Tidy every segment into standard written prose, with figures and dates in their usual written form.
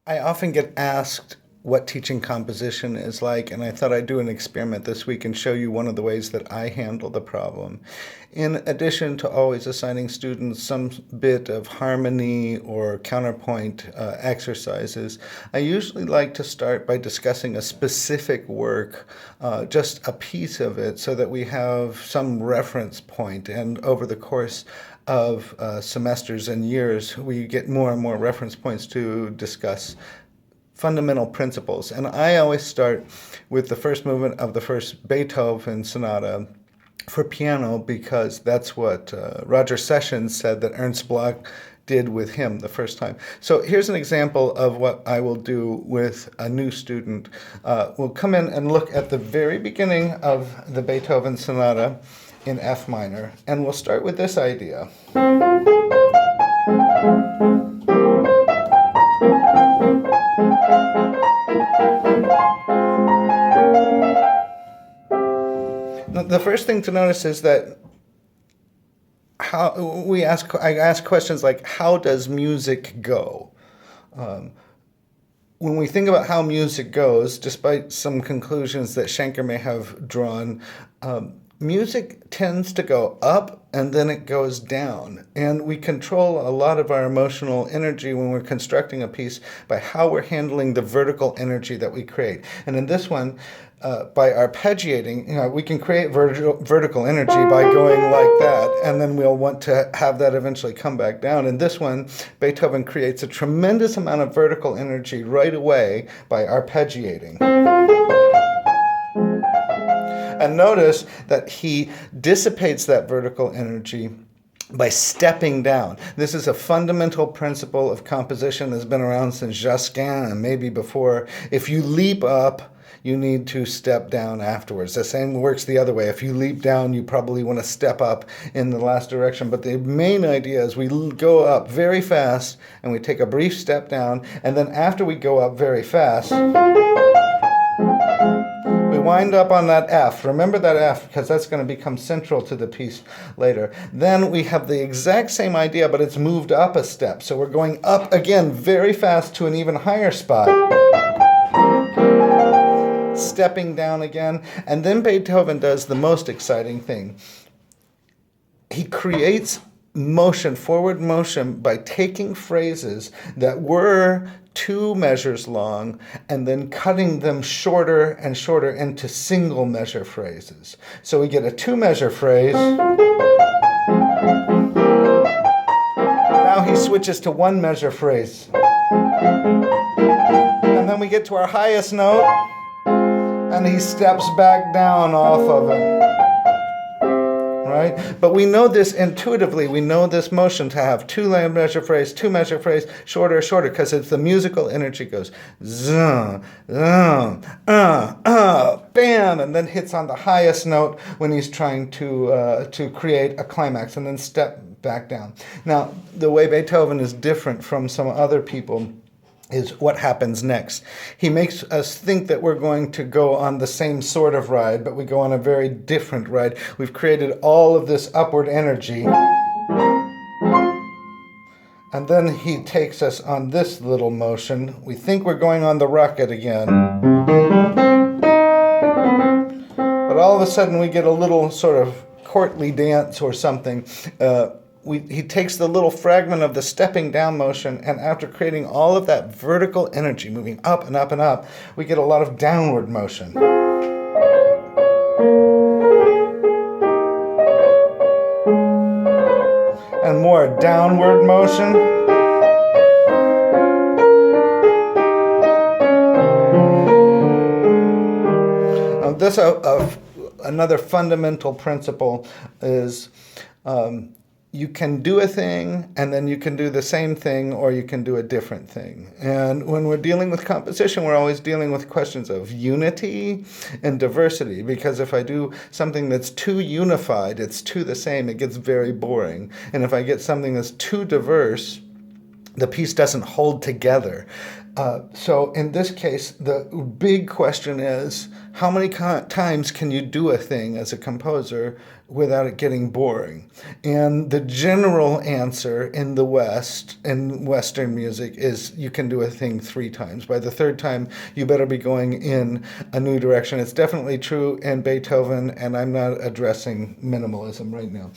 I often get asked what teaching composition is like, and I thought I'd do an experiment this week and show you one of the ways that I handle the problem. In addition to always assigning students some bit of harmony or counterpoint exercises, I usually like to start by discussing a specific work, just a piece of it, so that we have some reference point. And over the course of semesters and years, we get more and more reference points to discuss fundamental principles. And I always start with the first movement of the first Beethoven Sonata for piano, because that's what Roger Sessions said that Ernst Bloch did with him the first time. So here's an example of what I will do with a new student. We'll come in and look at the very beginning of the Beethoven Sonata in F minor, and we'll start with this idea. The first thing to notice is that I ask questions like, how does music go? When we think about how music goes, despite some conclusions that Schenker may have drawn, music tends to go up and then it goes down. And we control a lot of our emotional energy when we're constructing a piece by how we're handling the vertical energy that we create. And in this one, by arpeggiating, we can create vertical energy by going like that, and then we'll want to have that eventually come back down. In this one, Beethoven creates a tremendous amount of vertical energy right away by arpeggiating. And notice that he dissipates that vertical energy by stepping down. This is a fundamental principle of composition that's been around since Josquin and maybe before. If you leap up, you need to step down afterwards. The same works the other way. If you leap down, you probably want to step up in the last direction. But the main idea is we go up very fast and we take a brief step down, and then after we go up very fast, we wind up on that F. Remember that F, because that's going to become central to the piece later. Then we have the exact same idea, but it's moved up a step. So we're going up again very fast to an even higher spot, stepping down again. And then Beethoven does the most exciting thing. He creates motion, forward motion, by taking phrases that were 2 measures long and then cutting them shorter and shorter into single measure phrases. So we get a 2-measure phrase. Now he switches to 1-measure phrase. And then we get to our highest note, and he steps back down off of it. Right? But we know this intuitively. We know this motion to have 2-measure phrase, 2-measure phrase, shorter, shorter, because it's the musical energy goes bam, and then hits on the highest note when he's trying to create a climax, and then step back down. Now, the way Beethoven is different from some other people is what happens next. He makes us think that we're going to go on the same sort of ride, but we go on a very different ride. We've created all of this upward energy, and then he takes us on this little motion. We think we're going on the rocket again, but all of a sudden we get a little sort of courtly dance or something. He takes the little fragment of the stepping down motion, and after creating all of that vertical energy, moving up and up and up, we get a lot of downward motion. And more downward motion. Another fundamental principle is you can do a thing, and then you can do the same thing, or you can do a different thing. And when we're dealing with composition, we're always dealing with questions of unity and diversity, because if I do something that's too unified, it's too the same, it gets very boring. And if I get something that's too diverse, the piece doesn't hold together. So in this case, the big question is, how many times can you do a thing as a composer without it getting boring? And the general answer in the West, in Western music, is you can do a thing 3 times. By the 3rd time, you better be going in a new direction. It's definitely true in Beethoven, and I'm not addressing minimalism right now,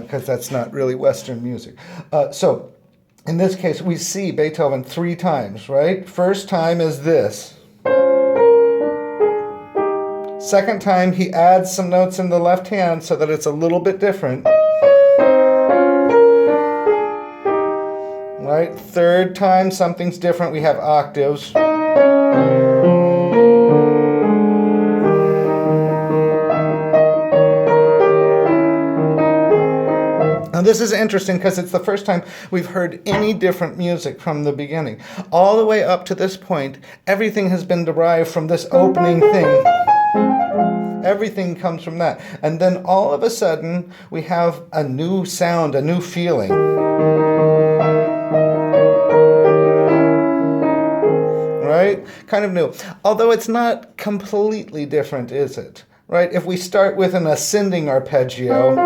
because that's not really Western music. So in this case, we see Beethoven 3 times, right? First time is this. Second time, he adds some notes in the left hand so that it's a little bit different. Right? Third time, something's different. We have octaves. Now this is interesting because it's the first time we've heard any different music from the beginning. All the way up to this point, everything has been derived from this opening thing. Everything comes from that. And then all of a sudden, we have a new sound, a new feeling. Right? Kind of new. Although it's not completely different, is it? Right? If we start with an ascending arpeggio,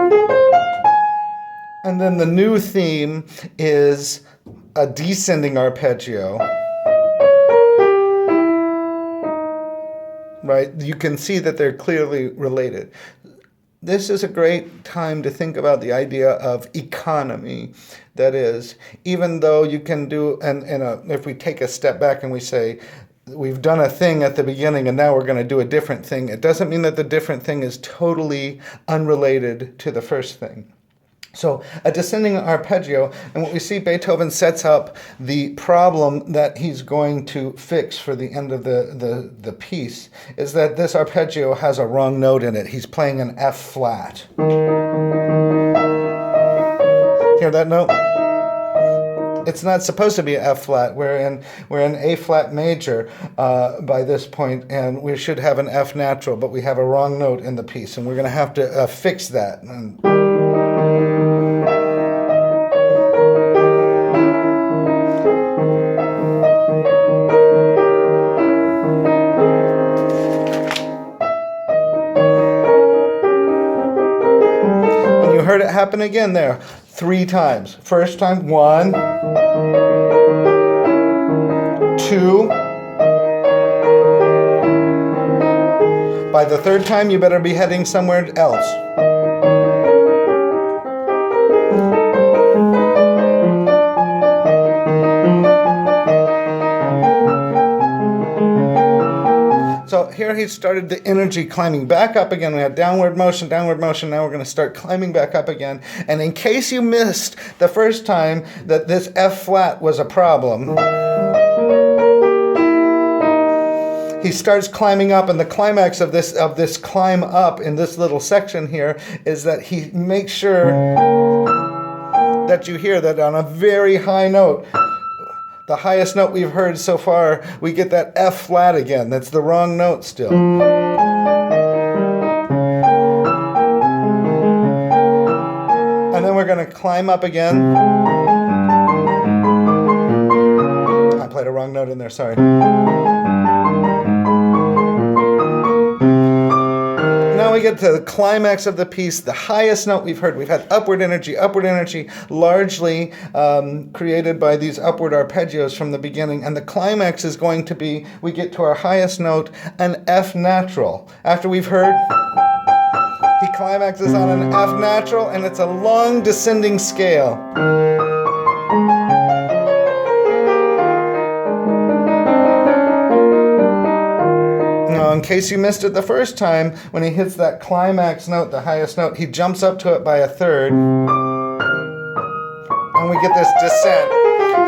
and then the new theme is a descending arpeggio, right? You can see that they're clearly related. This is a great time to think about the idea of economy. That is, even though you can do, if we take a step back and we say, we've done a thing at the beginning and now we're going to do a different thing, it doesn't mean that the different thing is totally unrelated to the first thing. So a descending arpeggio, and what we see, Beethoven sets up the problem that he's going to fix for the end of the piece, is that this arpeggio has a wrong note in it. He's playing an F flat. Hear that note? It's not supposed to be an F flat. We're in A flat major by this point, and we should have an F natural, but we have a wrong note in the piece, and we're going to have to fix that. And you heard it happen again there 3 times. First time, 1, 2. By the 3rd time, you better be heading somewhere else. So here he started the energy climbing back up again. We had downward motion, now we're going to start climbing back up again. And in case you missed the first time that this F flat was a problem, he starts climbing up, and the climax of this climb up in this little section here is that he makes sure that you hear that on a very high note, the highest note we've heard so far, we get that F flat again. That's the wrong note still. And then we're going to climb up again. I played a wrong note in there, sorry. Now we get to the climax of the piece, the highest note we've heard. We've had upward energy, largely created by these upward arpeggios from the beginning. And the climax is going to be, we get to our highest note, an F natural. After we've heard, he climaxes on an F natural, and it's a long descending scale. In case you missed it the first time, when he hits that climax note, the highest note, he jumps up to it by a 3rd, and we get this descent.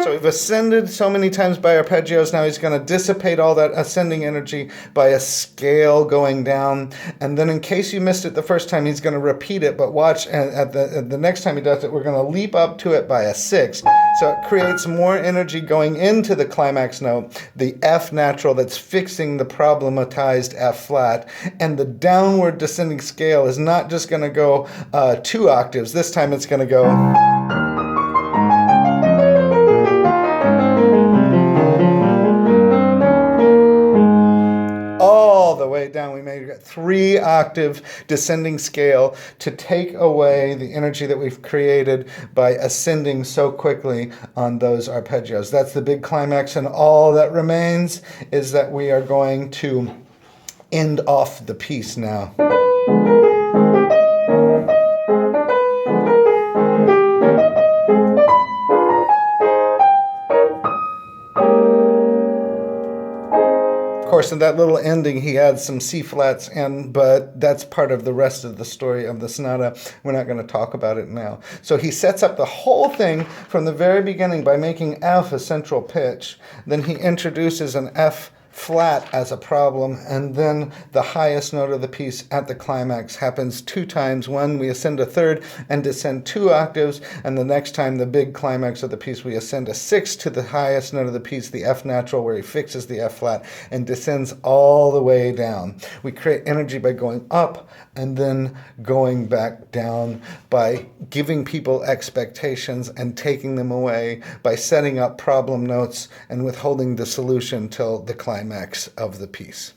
So we've ascended so many times by arpeggios, now he's going to dissipate all that ascending energy by a scale going down. And then in case you missed it the first time, he's going to repeat it, but watch, at the next time he does it, we're going to leap up to it by a 6. So it creates more energy going into the climax note, the F natural that's fixing the problematized F flat. And the downward descending scale is not just going to go 2 octaves. This time it's going to go 3-octave descending scale to take away the energy that we've created by ascending so quickly on those arpeggios. That's the big climax, and all that remains is that we are going to end off the piece now. Of course, in that little ending, he adds some C flats in, but that's part of the rest of the story of the sonata. We're not going to talk about it now. So he sets up the whole thing from the very beginning by making F a central pitch. Then he introduces an F flat as a problem, and then the highest note of the piece at the climax happens 2 times. One, we ascend a third and descend 2 octaves, and the next time, the big climax of the piece, we ascend a sixth to the highest note of the piece, the F natural, where he fixes the F flat and descends all the way down. We create energy by going up and then going back down, by giving people expectations and taking them away, by setting up problem notes and withholding the solution till the climax of the piece.